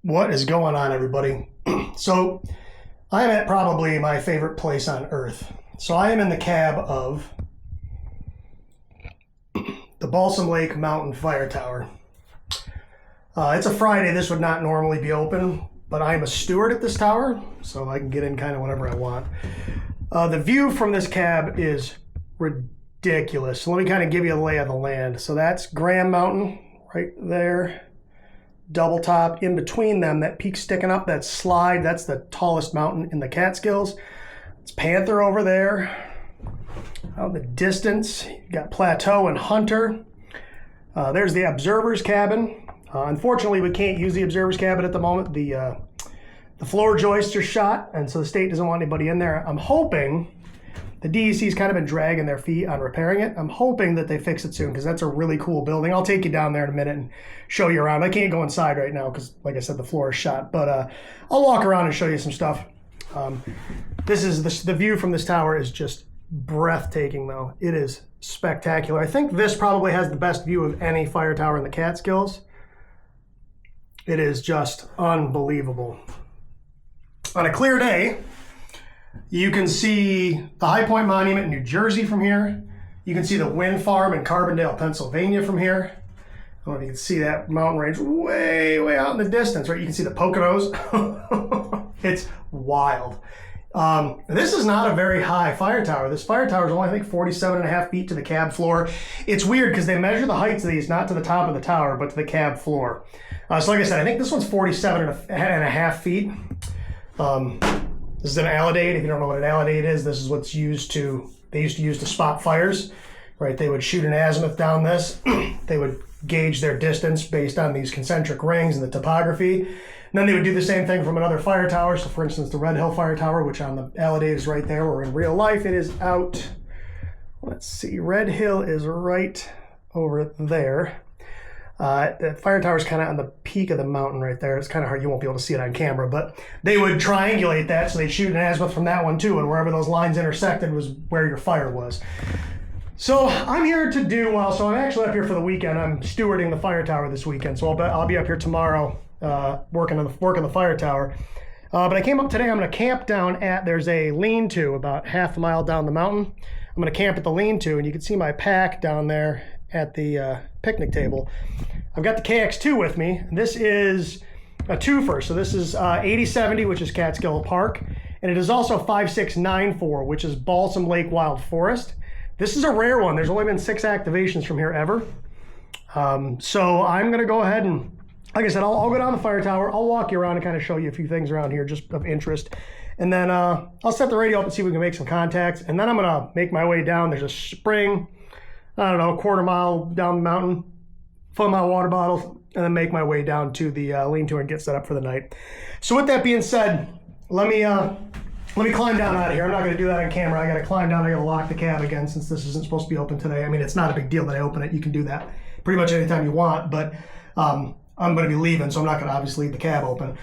What is going on, everybody? So I'm at probably my favorite place on earth. So I am in the cab of the Balsam Lake Mountain Fire Tower. It's a Friday. This would not normally be open, but I'm a steward at this tower, so I can get in kind of whenever I want. The view from this cab is ridiculous. So let me kind of give you a lay of the land. So that's Graham Mountain right there. Double top. In between them, that peak sticking up, that slide, that's the tallest mountain in the Catskills. It's Panther over there. Out in the distance, you got Plateau and Hunter. There's the observer's cabin. Unfortunately, we can't use the observer's cabin at the moment. The floor joists are shot, and so the state doesn't want anybody in there. I'm hoping the DEC's kind of been dragging their feet on repairing it. I'm hoping that they fix it soon because that's a really cool building. I'll take you down there in a minute and show you around. I can't go inside right now because, like I said, the floor is shot, but I'll walk around and show you some stuff. This is the view from this tower is just breathtaking, though. It is spectacular. I think this probably has the best view of any fire tower in the Catskills. It is just unbelievable. On a clear day, you can see the High Point Monument in New Jersey from here. You can see the wind farm in Carbondale, Pennsylvania from here. I don't know if you can see that mountain range way, way out in the distance, right? You can see the Poconos. It's wild. This is not a very high fire tower. This fire tower is only, I think, 47.5 feet to the cab floor. It's weird because they measure the heights of these not to the top of the tower, but to the cab floor. So like I said, I think this one's 47.5 feet. This is an alidade. If you don't know what an alidade is, this is what's used to, they used to use to spot fires, right? They would shoot an azimuth down this. They would gauge their distance based on these concentric rings and the topography. And then they would do the same thing from another fire tower. So for instance, the Red Hill Fire Tower, which on the alidade is right there, or in real life, it is out. Let's see, Red Hill is right over there. The fire tower is kind of on the peak of the mountain right there. It's kind of hard. You won't be able to see it on camera, but they would triangulate that. So they'd shoot an azimuth from that one too. And wherever those lines intersected was where your fire was. So I'm here to do, so I'm actually up here for the weekend. I'm stewarding the fire tower this weekend. So I'll be up here tomorrow working the fire tower. But I came up today. I'm going to camp down there's a lean-to about half a mile down the mountain. I'm going to camp at the lean-to, and you can see my pack down there at the picnic table. I've got the KX2 with me. This is a twofer. So this is 8070, which is Catskill Park. And it is also 5694, which is Balsam Lake Wild Forest. This is a rare one. There's only been 6 activations from here ever. So I'm going to go ahead and, like I said, I'll go down the fire tower. I'll walk you around and kind of show you a few things around here just of interest. And then I'll set the radio up and see if we can make some contacts. And then I'm going to make my way down. There's a spring, I don't know, a quarter mile down the mountain, fill my water bottles, and then make my way down to the lean-to and get set up for the night. So with that being said, let me climb down out of here. I'm not going to do that on camera. I got to climb down. I got to lock the cab again since this isn't supposed to be open today. I mean, it's not a big deal that I open it. You can do that pretty much anytime you want, but I'm going to be leaving, so I'm not going to obviously leave the cab open.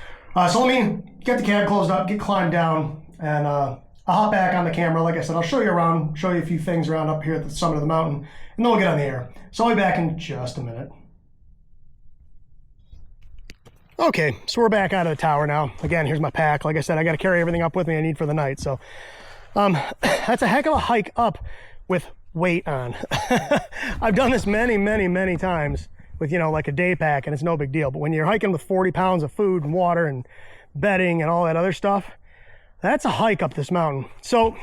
So let me get the cab closed up, climb down, and I'll hop back on the camera. Like I said, I'll show you around, show you a few things around up here at the summit of the mountain, and then we'll get on the air. So I'll be back in just a minute. Okay, so we're back out of the tower now. Again, here's my pack. Like I said, I got to carry everything up with me I need for the night. So that's a heck of a hike up with weight on. I've done this many, many, many times with, like a day pack, and it's no big deal. But when you're hiking with 40 pounds of food and water and bedding and all that other stuff, that's a hike up this mountain. So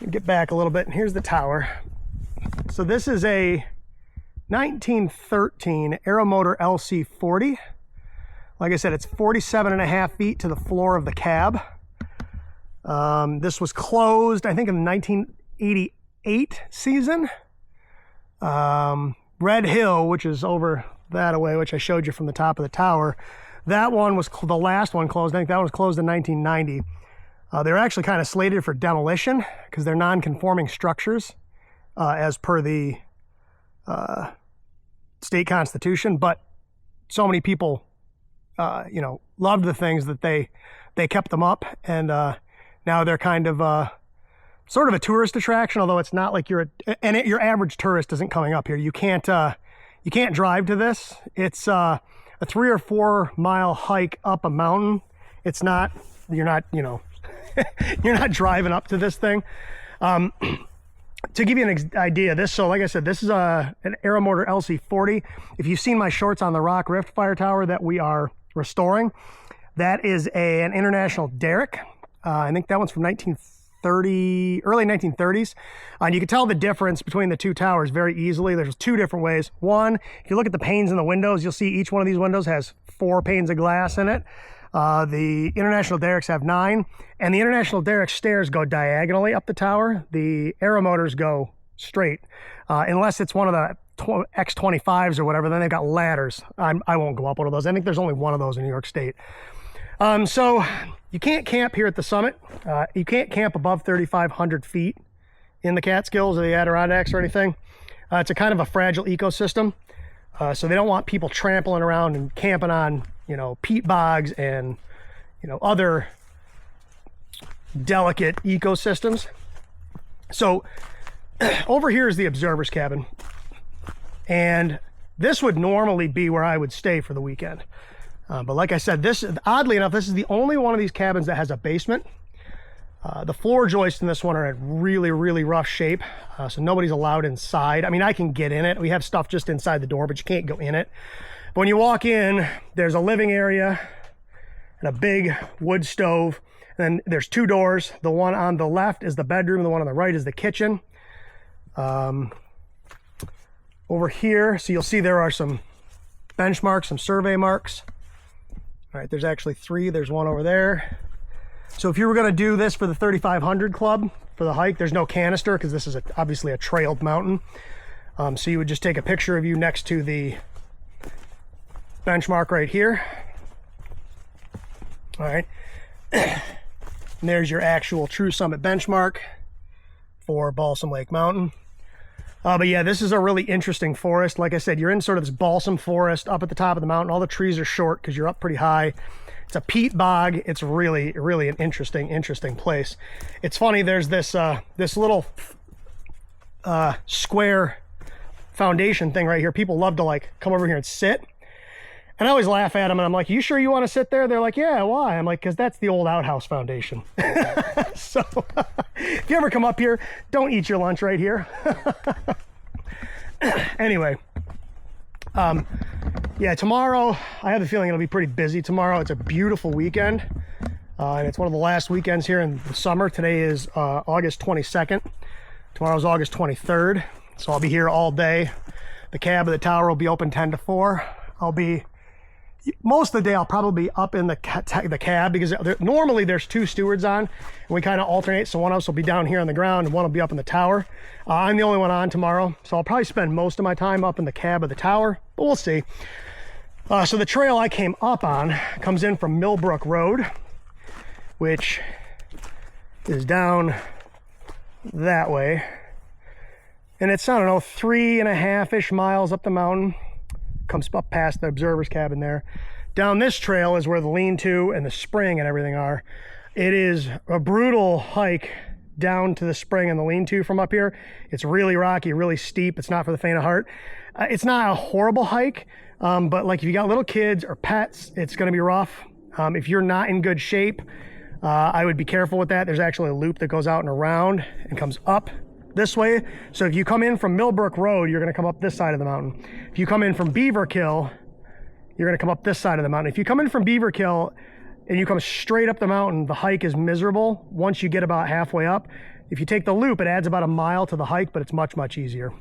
get back a little bit, and here's the tower. So this is a 1913 Aeromotor LC40. Like I said, it's 47.5 feet to the floor of the cab. This was closed, I think, in the 1988 season. Red Hill, which is over that away, which I showed you from the top of the tower, that one was the last one closed. I think that one was closed in 1990. They're actually kind of slated for demolition because they're non-conforming structures as per the state constitution. But so many people loved the things that they kept them up, and now they're kind of sort of a tourist attraction, although it's not like your average tourist isn't coming up here. You can't drive to this. It's a 3 or 4 mile hike up a mountain. It's not, you're not, you know, you're not driving up to this thing. To give you an idea, this, so like I said, this is an Aeromotor LC40. If you've seen my shorts on the Rock Rift fire tower that we are restoring, that is an International Derrick. I think that one's from 1930, early 1930s. And you can tell the difference between the two towers very easily. There's two different ways. One, if you look at the panes in the windows, you'll see each one of these windows has 4 panes of glass in it. The International Derricks have 9, and the International Derrick stairs go diagonally up the tower. The Aeromotors go straight, unless it's one of the X25s or whatever. Then they've got ladders. I won't go up one of those. I think there's only one of those in New York State. So you can't camp here at the summit. You can't camp above 3,500 feet in the Catskills or the Adirondacks or anything. It's a kind of a fragile ecosystem. So they don't want people trampling around and camping on, you know, peat bogs and, you know, other delicate ecosystems. So over here is the observer's cabin. And this would normally be where I would stay for the weekend. But like I said, this, oddly enough, this is the only one of these cabins that has a basement. The floor joists in this one are in really, really rough shape. So nobody's allowed inside. I mean, I can get in it. We have stuff just inside the door, but you can't go in it. But when you walk in, there's a living area and a big wood stove. And then there's 2 doors. The one on the left is the bedroom. The one on the right is the kitchen. Over here, so you'll see there are some benchmarks, some survey marks. All right, there's actually 3. There's one over there. So if you were going to do this for the 3,500 club, for the hike, there's no canister because this is obviously a trailed mountain. So you would just take a picture of you next to the benchmark right here. All right. And there's your actual true summit benchmark for Balsam Lake Mountain. But yeah, this is a really interesting forest. Like I said, you're in sort of this balsam forest up at the top of the mountain. All the trees are short because you're up pretty high. It's a peat bog. It's really, really an interesting place. It's funny, there's this this little square foundation thing right here. People love to like come over here and sit. And I always laugh at them and I'm like, you sure you want to sit there? They're like, yeah, why? I'm like, because that's the old outhouse foundation. So if you ever come up here, don't eat your lunch right here. Anyway, yeah, tomorrow, I have a feeling it'll be pretty busy tomorrow. It's a beautiful weekend. And it's one of the last weekends here in the summer. Today is August 22nd. Tomorrow's August 23rd. So I'll be here all day. The cab of the tower will be open 10 to 4. Most of the day I'll probably be up in the cab because normally there's 2 stewards on and we kind of alternate. So one of us will be down here on the ground and one will be up in the tower. I'm the only one on tomorrow. So I'll probably spend most of my time up in the cab of the tower, but we'll see. So the trail I came up on comes in from Millbrook Road, which is down that way. And it's, I don't know, 3.5-ish miles up the mountain. Comes up past the observer's cabin there. Down this trail is where the lean-to and the spring and everything are. It is a brutal hike down to the spring and the lean-to from up here. It's really rocky, really steep. It's not for the faint of heart. It's not a horrible hike, but like if you got little kids or pets, it's going to be rough. If you're not in good shape, I would be careful with that. There's actually a loop that goes out and around and comes up this way. So if you come in from Millbrook Road, you're going to come up this side of the mountain. If you come in from Beaverkill, you're going to come up this side of the mountain. If you come in from Beaverkill and you come straight up the mountain, the hike is miserable once you get about halfway up. If you take the loop, it adds about a mile to the hike, but it's much easier.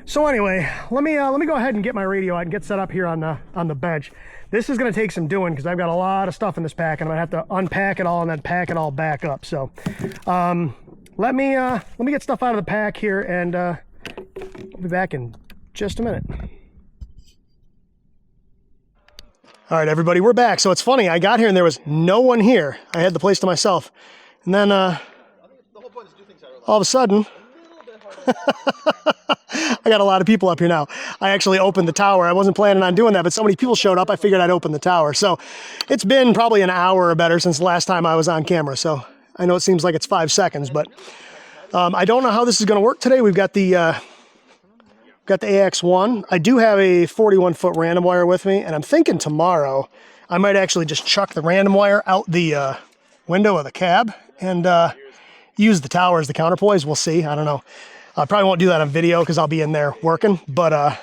So anyway, let me go ahead and get my radio out and get set up here on the bench. This is going to take some doing because I've got a lot of stuff in this pack and I'm going to have to unpack it all and then pack it all back up. So let me get stuff out of the pack here and I'll be back in just a minute. All right, everybody, we're back. So it's funny, I got here and there was no one here. I had the place to myself. And then all of a sudden, I got a lot of people up here now. I actually opened the tower. I wasn't planning on doing that, but so many people showed up, I figured I'd open the tower. So it's been probably an hour or better since the last time I was on camera. So I know it seems like it's 5 seconds, but I don't know how this is going to work today. We've got the Got the AX1. I do have a 41-foot random wire with me, and I'm thinking tomorrow I might actually just chuck the random wire out the window of the cab and use the tower as the counterpoise. We'll see. I don't know. I probably won't do that on video because I'll be in there working. But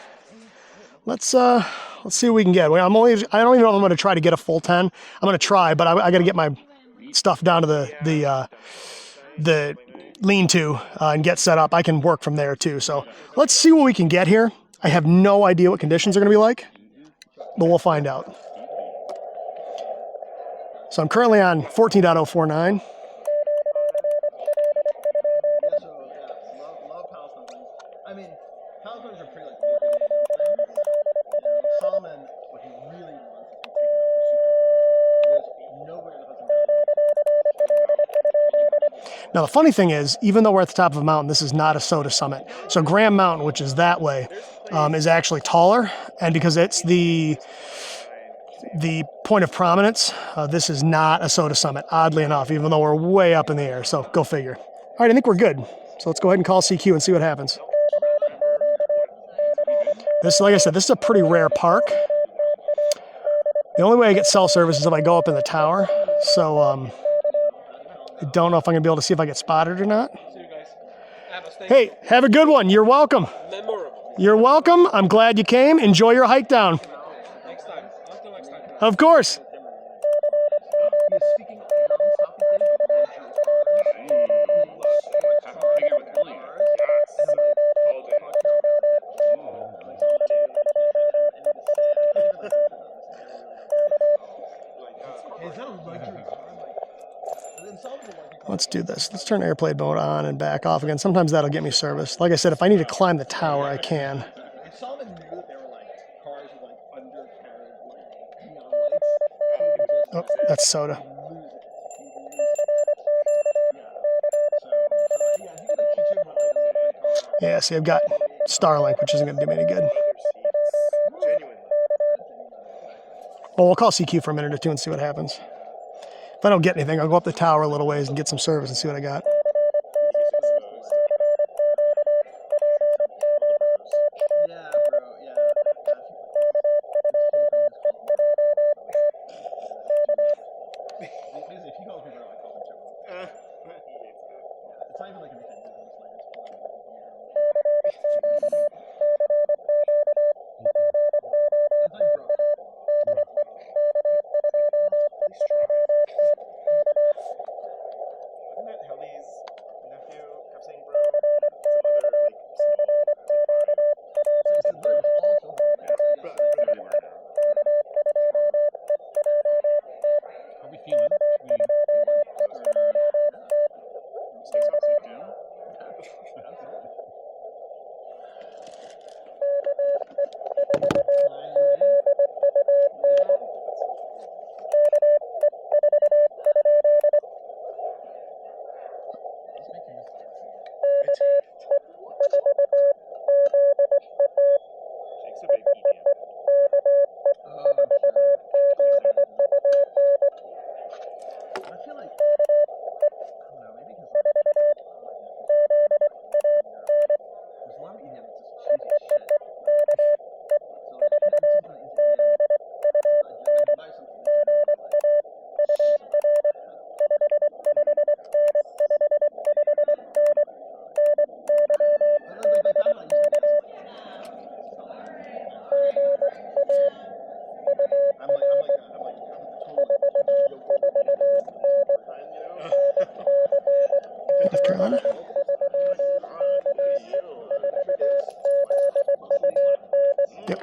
let's see what we can get. I don't even know if I'm going to try to get a full 10. I'm going to try, but I got to get my stuff down to the lean-to and get set up. I can work from there too. So let's see what we can get here. I have no idea what conditions are going to be like, but we'll find out. So I'm currently on 14.049. I mean, Californians are pretty like liquidated things. You know, Solomon, what he really wants is to take it off the super. There's nowhere in the Hudson Valley. Now the funny thing is, even though we're at the top of a mountain, this is not a SOTA summit. So Graham Mountain, which is that way, is actually taller, and because it's the point of prominence, this is not a SOTA summit, oddly enough, even though we're way up in the air. So go figure. All right, I think we're good. So let's go ahead and call CQ and see what happens. This, like I said, this is a pretty rare park. The only way I get cell service is if I go up in the tower. So I don't know if I'm gonna be able to see if I get spotted or not. Hey, have a good one. You're welcome. You're welcome. I'm glad you came. Enjoy your hike down. Next time. Until next time. Of course. Let's do this. Let's turn airplane mode on and back off again. Sometimes that'll get me service. Like I said, if I need to climb the tower, I can. If Solomon knew that there were like cars with like undercarriage, like neon lights, Oh, that's SOTA. Yeah, see, I've got Starlink, which isn't going to do me any good. Well, we'll call CQ for a minute or two and see what happens. If I don't get anything, I'll go up the tower a little ways and get some service and see what I got. yeah, bro, yeah. If he calls me bro, I call him too. It's not even like anything. North Carolina. Yep.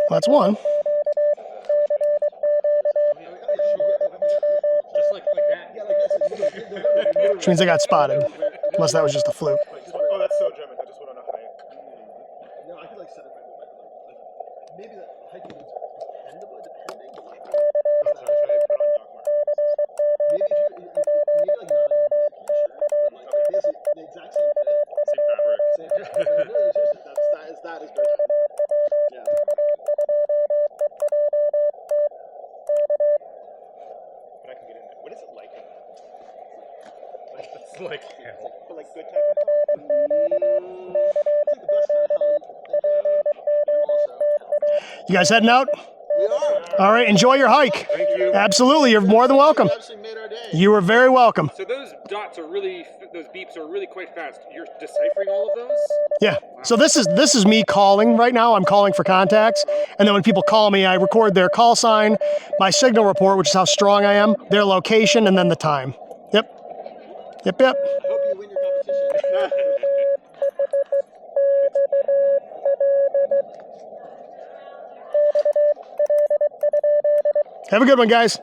Well, that's one. Which means I got spotted. Unless that was just a fluke. Oh, that's so German. I just went on a hike. No, I could like set it like maybe the hiking is depending. Oh, sorry, should I put on dock markers? But like good type of hell? It's like the best kind of hell you can think of, but also hell. You guys heading out? We are. All right, enjoy your hike. Thank you. Absolutely, you're more than welcome. You absolutely made our day. You are very welcome. So those dots are really, those beeps are really quite fast. You're deciphering all of those? Yeah. So this is me calling right now. I'm calling for contacts, and then when people call me, I record their call sign, my signal report, which is how strong I am, their location, and then the time. Yep. Yep. Yep. I hope you win your competition. Have a good one, guys.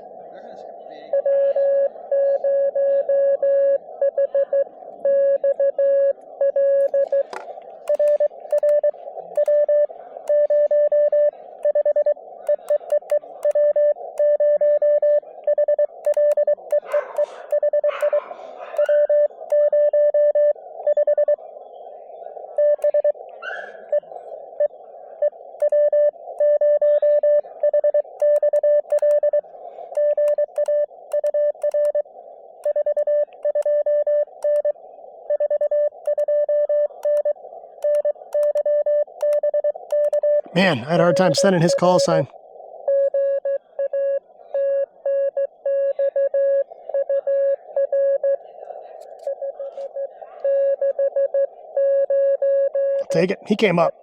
Man, I had a hard time sending his call sign. I'll take it. He came up.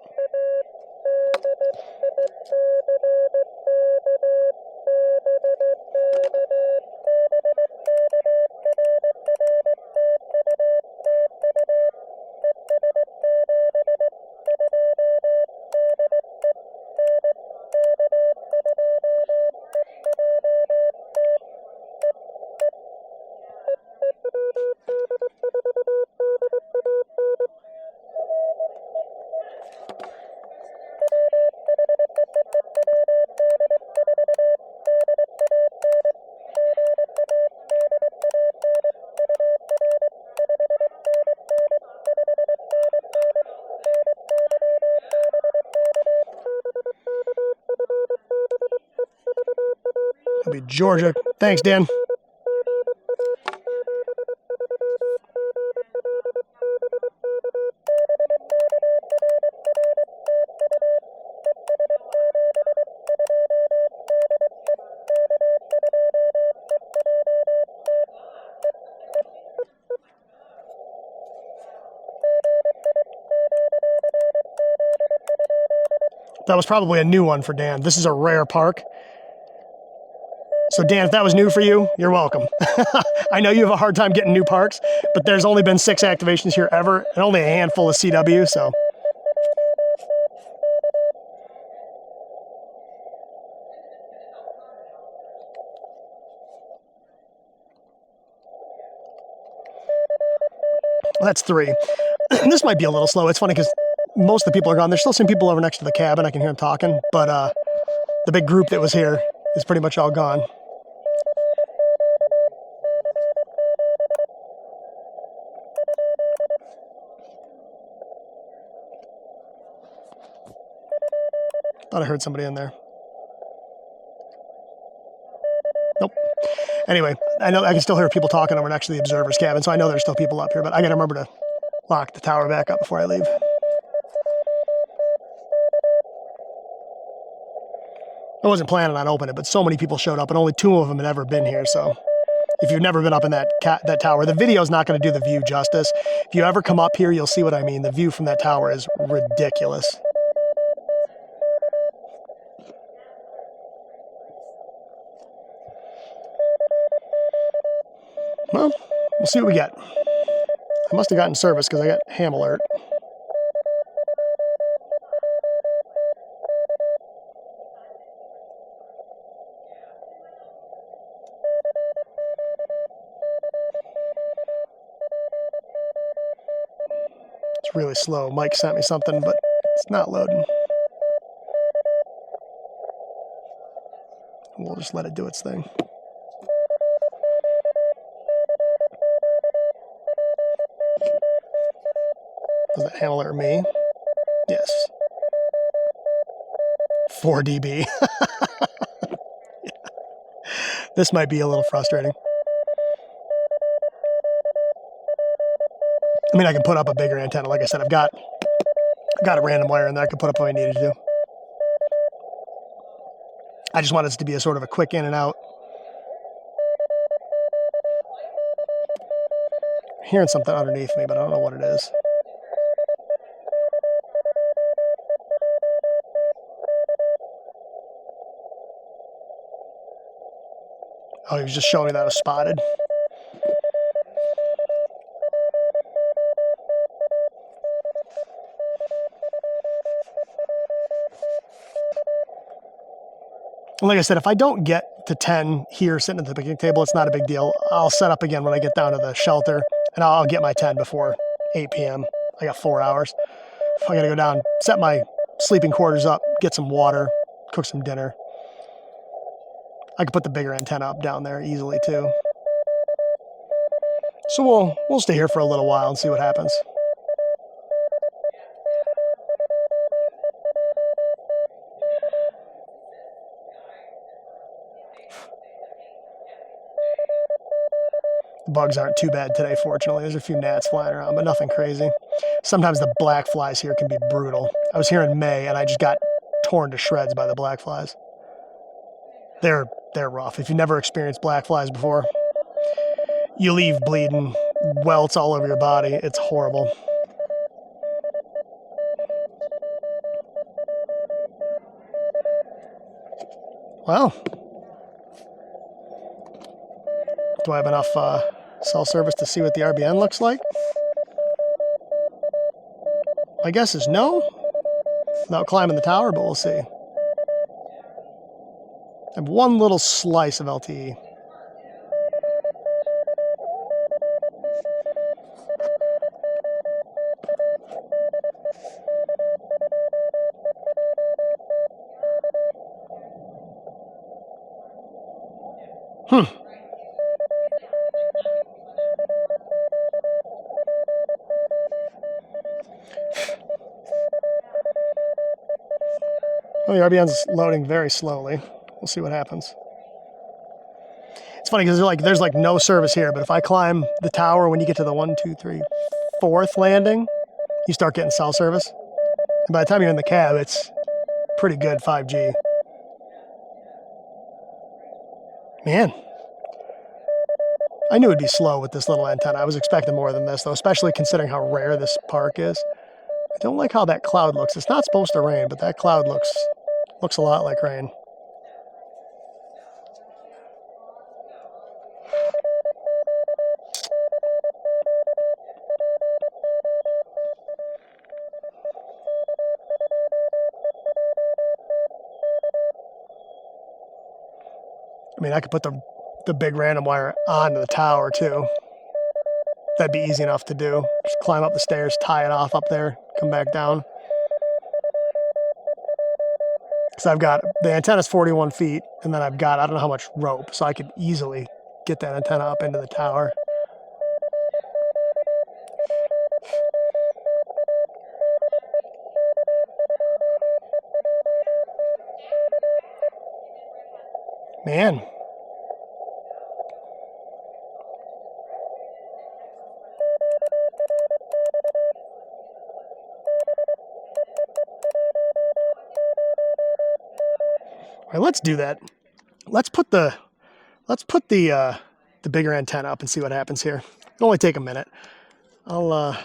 It'll be Georgia. Thanks, Dan. That was probably a new one for Dan. This is a rare park. So Dan, if that was new for you, you're welcome. I know you have a hard time getting new parks, but there's only been 6 activations here ever, and only a handful of CW, so. Well, that's 3. This might be a little slow. It's funny because most of the people are gone. There's still some people over next to the cabin. I can hear them talking, but the big group that was here is pretty much all gone. Thought I heard somebody in there. Nope. Anyway, I know I can still hear people talking over next to the observer's cabin, so I know there's still people up here, but I gotta remember to lock the tower back up before I leave. I wasn't planning on opening it, but so many people showed up, and only 2 of them had ever been here, so if you've never been up in that tower, the video's not going to do the view justice. If you ever come up here, you'll see what I mean. The view from that tower is ridiculous. Well, we'll see what we get. I must have gotten service because I got ham alert. It's really slow. Mike sent me something, but it's not loading. We'll just let it do its thing. Was that ham alert me? Yes. 4 dB. This might be a little frustrating. I mean, I can put up a bigger antenna. Like I said, I've got a random wire in there I could put up if I needed to. I just want this to be a sort of a quick in and out. I'm hearing something underneath me, but I don't know what it is. Oh, he was just showing me that it was spotted. And like I said, if I don't get to 10 here sitting at the picnic table, it's not a big deal. I'll set up again when I get down to the shelter, and I'll get my 10 before 8 p.m. I got 4 hours. If I got to go down, set my sleeping quarters up, get some water, cook some dinner. I could put the bigger antenna up down there easily too. So we'll stay here for a little while and see what happens. The bugs aren't too bad today, fortunately. There's a few gnats flying around, but nothing crazy. Sometimes the black flies here can be brutal. I was here in May and I just got torn to shreds by the black flies. They're rough. If you've never experienced black flies before, you leave bleeding welts all over your body. It's horrible. Well, do I have enough cell service to see what the RBN looks like? My guess is no, without climbing the tower, but we'll see. I have one little slice of LTE. Well, the RBN's loading very slowly. We'll see what happens. It's funny because there's like no service here, but if I climb the tower, when you get to the 1, 2, 3, 4th landing, you start getting cell service. And by the time you're in the cab, it's pretty good 5G. Man, I knew it'd be slow with this little antenna. I was expecting more than this, though, especially considering how rare this park is. I don't like how that cloud looks. It's not supposed to rain, but that cloud looks a lot like rain. I mean, I could put the big random wire onto the tower too. That'd be easy enough to do. Just climb up the stairs, tie it off up there, come back down. Because I've got, the antenna's 41 feet, and then I've got, I don't know how much rope, so I could easily get that antenna up into the tower. Man. All right, let's do that. Let's put the bigger antenna up and see what happens here. It'll only take a minute. I'll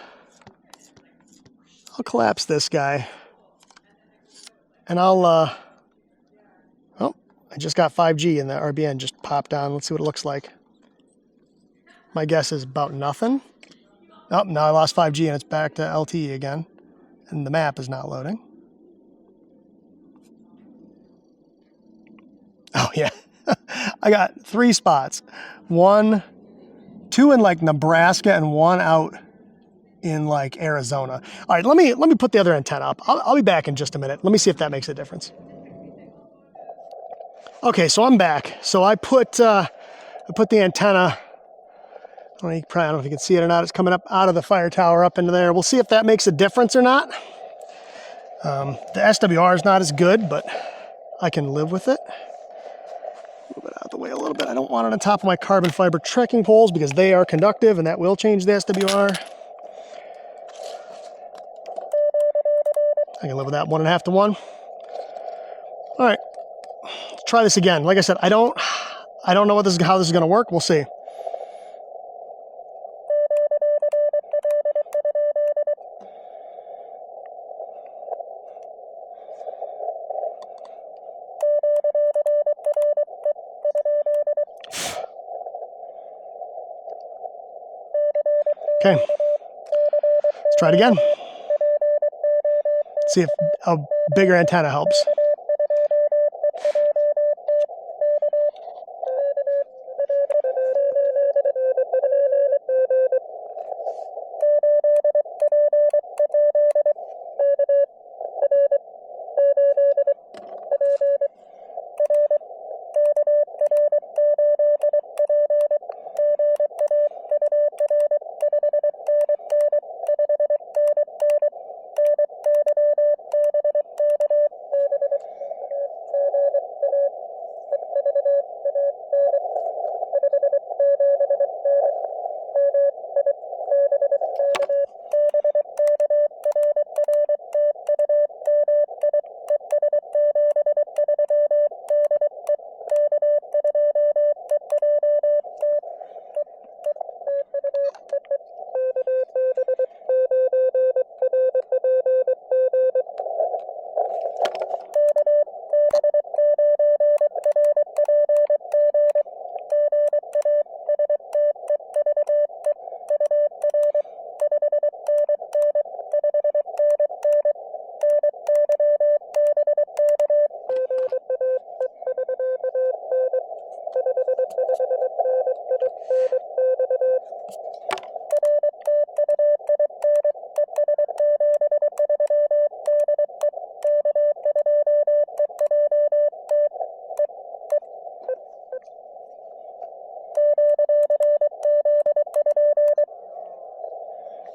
collapse this guy, and oh, I just got 5G and the RBN just popped on. Let's see what it looks like. My guess is about nothing. Oh, now I lost 5G and it's back to LTE again, and the map is not loading. Oh yeah, I got 3 spots. 2 in like Nebraska and 1 out in like Arizona. All right, let me put the other antenna up. I'll be back in just a minute. Let me see if that makes a difference. Okay, so I'm back. So I put the antenna. I don't know if you can see it or not. It's coming up out of the fire tower up into there. We'll see if that makes a difference or not. The SWR is not as good, but I can live with it. Move it out of the way a little bit. I don't want it on top of my carbon fiber trekking poles because they are conductive and that will change the SWR. I can live with that. 1.5 to 1. All right, let's try this again. Like I said, I don't know how this is going to work. We'll see. Okay, let's try it again. See if a bigger antenna helps.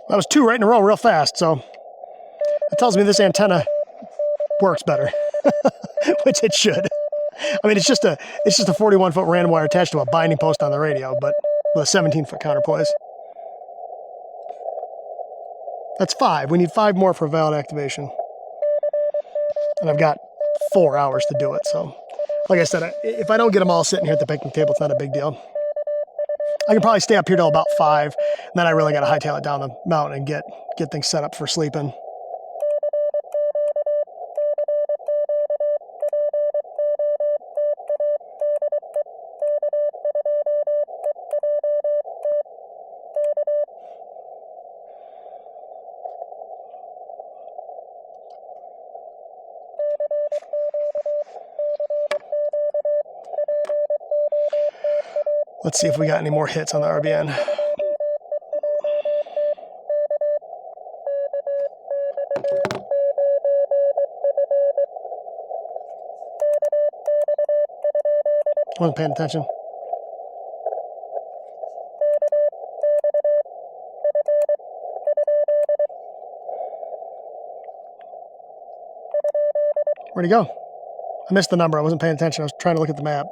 That was 2 right in a row real fast, so that tells me this antenna works better, which it should. I mean, it's just a 41-foot random wire attached to a binding post on the radio, but with a 17-foot counterpoise. That's 5. We need 5 more for valid activation. And I've got 4 hours to do it, so like I said, if I don't get them all sitting here at the picnic table, it's not a big deal. I can probably stay up here till about 5, and then I really got to hightail it down the mountain and get things set up for sleeping. Let's see if we got any more hits on the RBN. Wasn't paying attention. Where'd he go? I missed the number. I wasn't paying attention. I was trying to look at the map.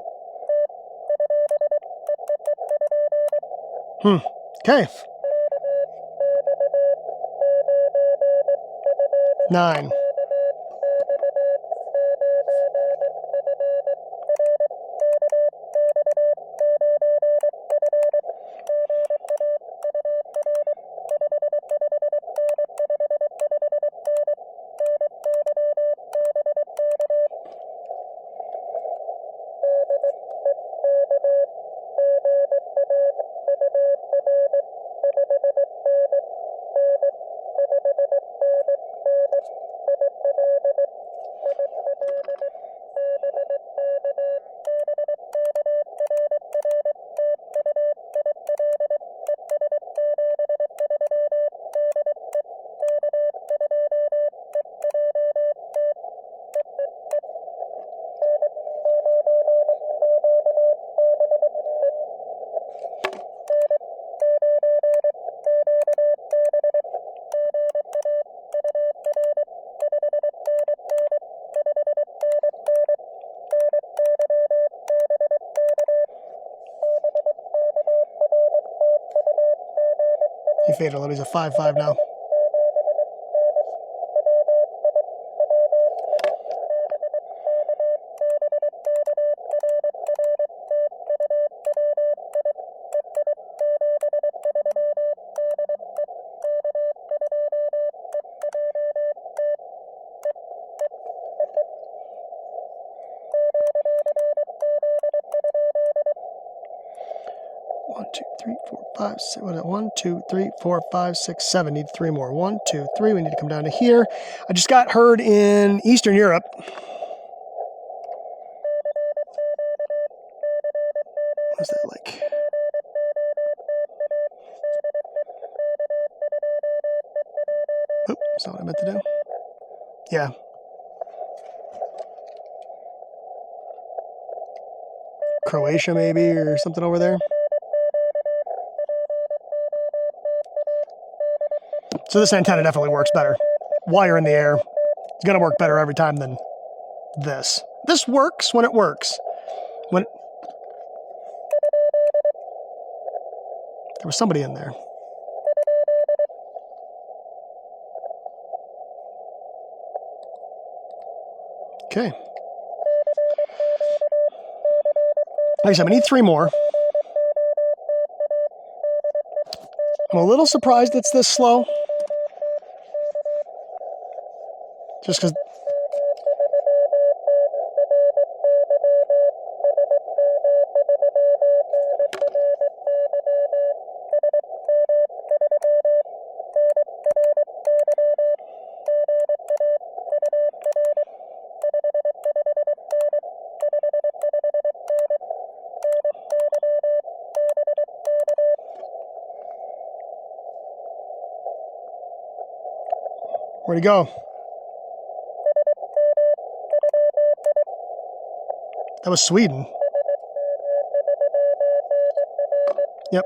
Okay. 9. He faded a little. He's a 5-5 now. 3, 4, 5, 6. What is it? 1, 2, 3, 4, 5, 6, 7. Need 3 more. 1, 2, 3. We need to come down to here. I just got herd in Eastern Europe. What's that like? Oop, that's not what I meant to do. Yeah. Croatia maybe or something over there. So this antenna definitely works better. Wire in the air. It's going to work better every time than this. This works when it works. When there was somebody in there. Okay. Like I said, we need 3 more. I'm a little surprised it's this slow. Just because. Where'd he go? That was Sweden. Yep.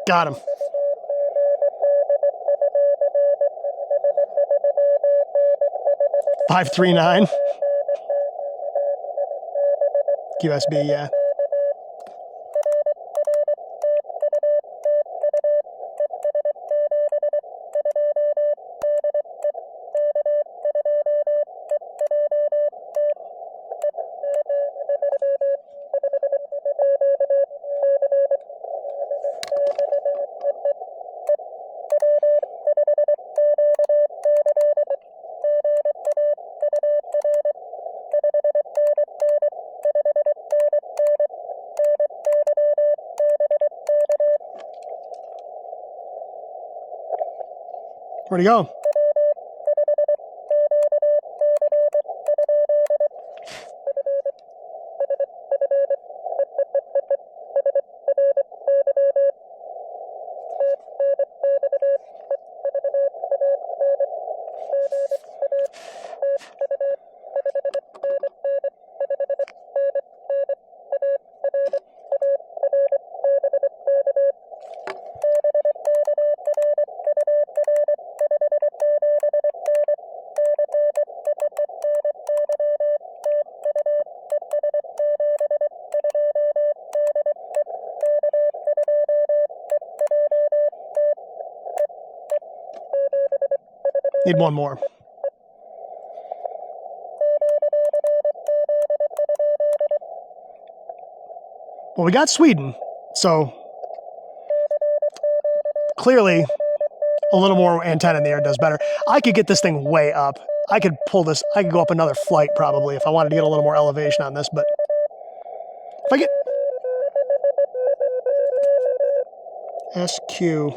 Got him. $539. QSB, yeah. Where'd he go? Need 1 more. Well, we got Sweden, so clearly a little more antenna in the air does better. I could get this thing way up. I could pull this. I could go up another flight probably if I wanted to get a little more elevation on this, but if I get SQ.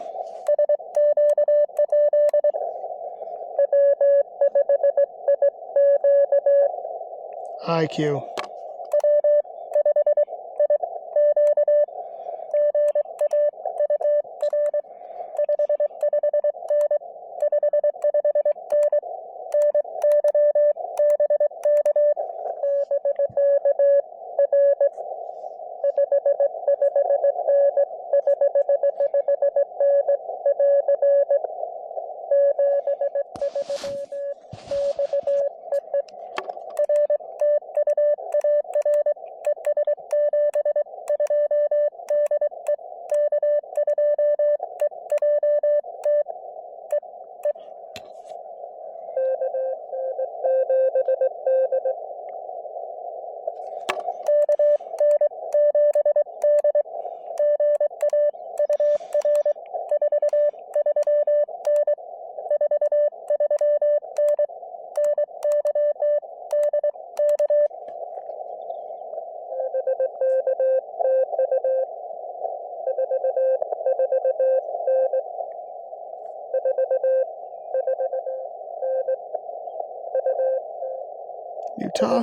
IQ. POTA.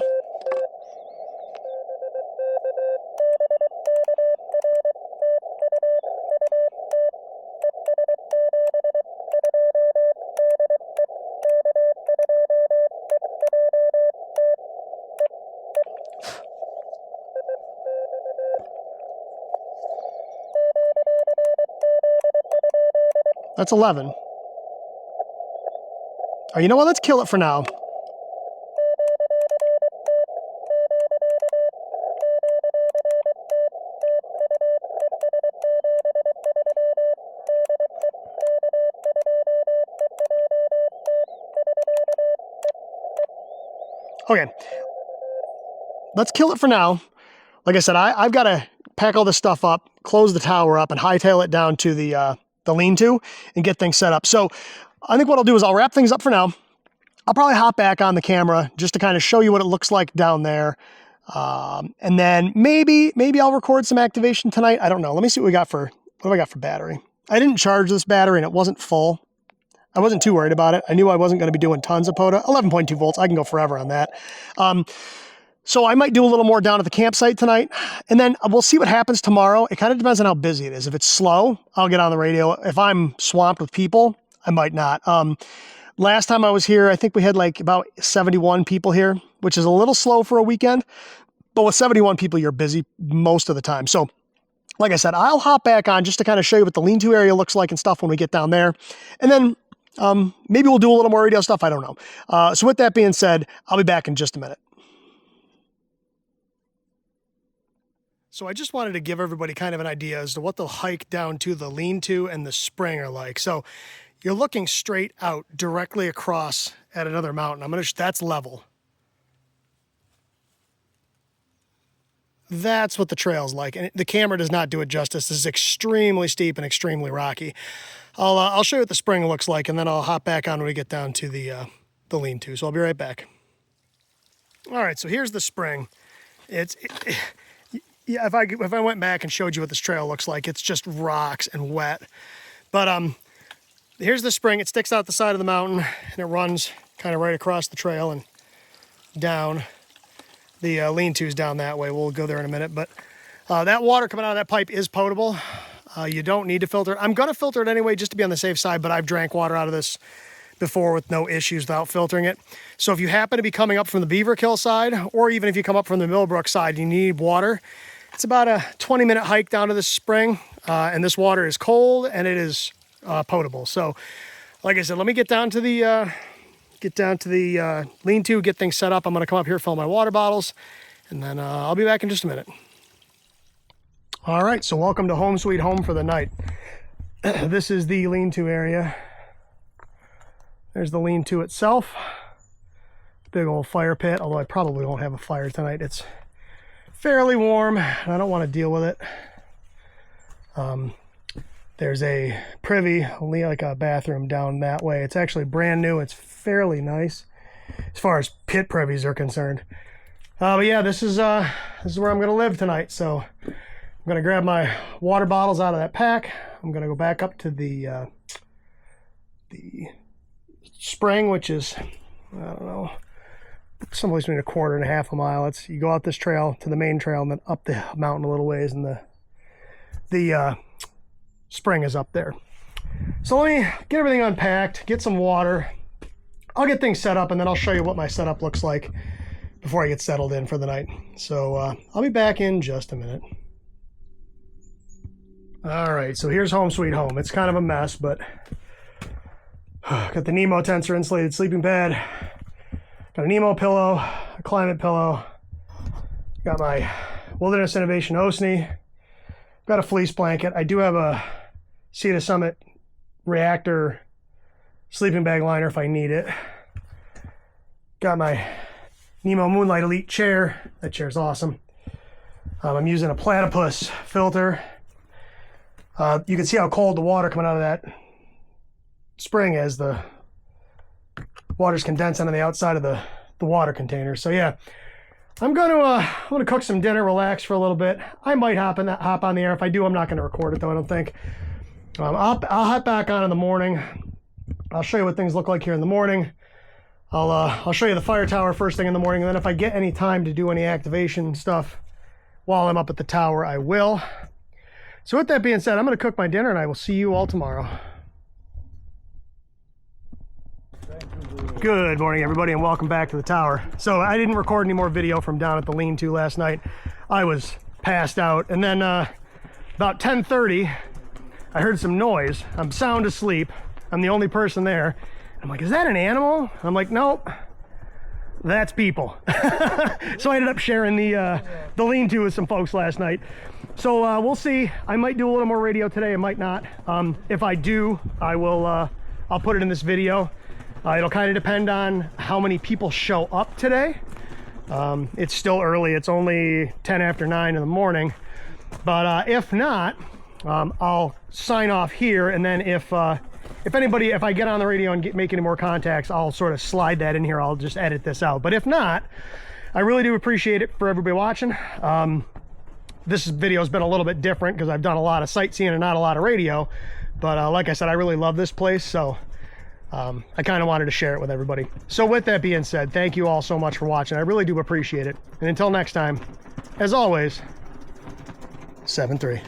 That's 11. Oh, you know what? Let's kill it for now. Okay. Let's kill it for now. Like I said, I've got to pack all this stuff up, close the tower up, and hightail it down to the lean-to and get things set up. So I think what I'll do is I'll wrap things up for now. I'll probably hop back on the camera just to kind of show you what it looks like down there. And then maybe I'll record some activation tonight. I don't know. Let me see what what do I got for battery? I didn't charge this battery and it wasn't full. I wasn't too worried about it. I knew I wasn't going to be doing tons of POTA. 11.2 volts. I can go forever on that. So I might do a little more down at the campsite tonight, and then we'll see what happens tomorrow. It kind of depends on how busy it is. If it's slow, I'll get on the radio. If I'm swamped with people, I might not. Last time I was here, I think we had like about 71 people here, which is a little slow for a weekend, but with 71 people, you're busy most of the time. So like I said, I'll hop back on just to kind of show you what the lean-to area looks like and stuff when we get down there. And then maybe we'll do a little more radio stuff. I don't know. So with that being said, I'll be back in just a minute. So I just wanted to give everybody kind of an idea as to what the hike down to the lean-to and the spring are like. So you're looking straight out directly across at another mountain. That's level. That's what the trail's like. And the camera does not do it justice. This is extremely steep and extremely rocky. I'll show you what the spring looks like, and then I'll hop back on when we get down to the lean-to. So I'll be right back. All right, so here's the spring. Yeah, if I went back and showed you what this trail looks like, it's just rocks and wet. But here's the spring. It sticks out the side of the mountain, and it runs kind of right across the trail and down. The lean-to's down that way. We'll go there in a minute. But that water coming out of that pipe is potable. You don't need to filter it. I'm going to filter it anyway just to be on the safe side, but I've drank water out of this before with no issues without filtering it. So if you happen to be coming up from the Beaver Kill side, or even if you come up from the Millbrook side, you need water. It's about a 20-minute hike down to this spring, and this water is cold and it is potable. So, like I said, let me get down to the lean-to, get things set up. I'm going to come up here, fill my water bottles, and then I'll be back in just a minute. All right, so welcome to Home Sweet Home for the night. This is the lean-to area. There's the lean-to itself. Big old fire pit, although I probably won't have a fire tonight. It's fairly warm, and I don't want to deal with it. There's a privy, only like a bathroom down that way. It's actually brand new. It's fairly nice as far as pit privies are concerned. But yeah, this is where I'm going to live tonight. So I'm going to grab my water bottles out of that pack. I'm going to go back up to the spring, which is, I don't know, someplace between a quarter and a half a mile. You go out this trail to the main trail and then up the mountain a little ways, and the spring is up there. So let me get everything unpacked, get some water. I'll get things set up, and then I'll show you what my setup looks like before I get settled in for the night. So I'll be back in just a minute. All right, so here's Home Sweet Home. It's kind of a mess, but got the Nemo tensor insulated sleeping pad. Got a Nemo pillow, a Climate pillow. Got my Wilderness Innovation Osney. Got a fleece blanket. I do have a Sea to Summit Reactor sleeping bag liner if I need it. Got my Nemo Moonlight Elite chair. That chair's awesome. I'm using a platypus filter. You can see how cold the water coming out of that spring is. The water's condensing on the outside of the water container. So yeah, I'm gonna cook some dinner, relax for a little bit. I might hop on the air. If I do, I'm not gonna record it though, I don't think. I'll hop back on in the morning. I'll show you what things look like here in the morning. I'll show you the fire tower first thing in the morning, and then if I get any time to do any activation stuff while I'm up at the tower, I will. So with that being said, I'm going to cook my dinner, and I will see you all tomorrow. Good morning, everybody, and welcome back to the tower. So I didn't record any more video from down at the lean-to last night. I was passed out, and then about 10:30, I heard some noise. I'm sound asleep. I'm the only person there. I'm like, is that an animal? I'm like, nope, that's people. So I ended up sharing the lean-to with some folks last night. So we'll see. I might do a little more radio today. I might not. If I do, I will. I'll put it in this video. It'll kind of depend on how many people show up today. It's still early. It's only 10 after 9 in the morning. But if not, I'll sign off here, and then if I get on the radio and make any more contacts, I'll sort of slide that in here. I'll just edit this out. But if not, I really do appreciate it for everybody watching. This video has been a little bit different because I've done a lot of sightseeing and not a lot of radio. But like I said, I really love this place, so I kind of wanted to share it with everybody. So with that being said, thank you all so much for watching. I really do appreciate it. And until next time, as always, 7-3.